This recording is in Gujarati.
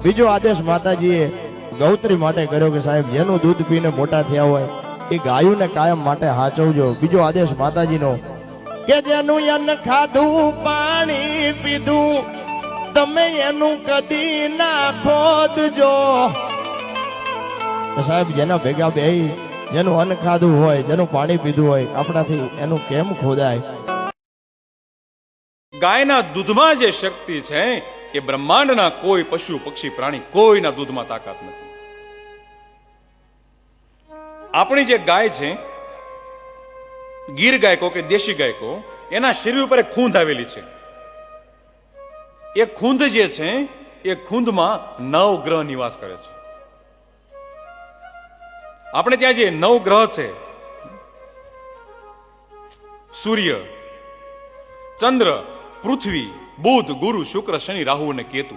બીજો આદેશ માતાજીએ ગૌત્રી માટે કર્યો કે સાહેબ જેનું દૂધ પીને મોટા થયા હોય એ ગાયોને કાયમ માટે હાચવજો. બીજો આદેશ માતાજીનો કે જેનું અન્ન ખાધું પાણી પીધું તમે એનું કદી ના ખોદજો. સાહેબ જેના ભેગા બે જેનું અન્ન ખાધું હોય જેનું પાણી પીધું હોય આપણાથી એનું કેમ ખોદાય? ગાયના દૂધમાં જે શક્તિ છે એ બ્રહ્માંડના કોઈ પશુ પક્ષી પ્રાણી કોઈના દૂધમાં તાકાત નથી. આપણી જે ગાય છે, ગીર ગાય કહો કે દેશી ગાય કહો, એના શરીર ઉપર એક ખૂંધ આવેલી છે. એ ખૂંધ જે છે એ ખૂંધમાં 9 ગ્રહ નિવાસ કરે છે. આપણે ત્યાં જે 9 ગ્રહ છે, સૂર્ય, ચંદ્ર, પૃથ્વી, બુધ, ગુરુ, શુક્ર, શનિ, રાહુ અને કેતુ,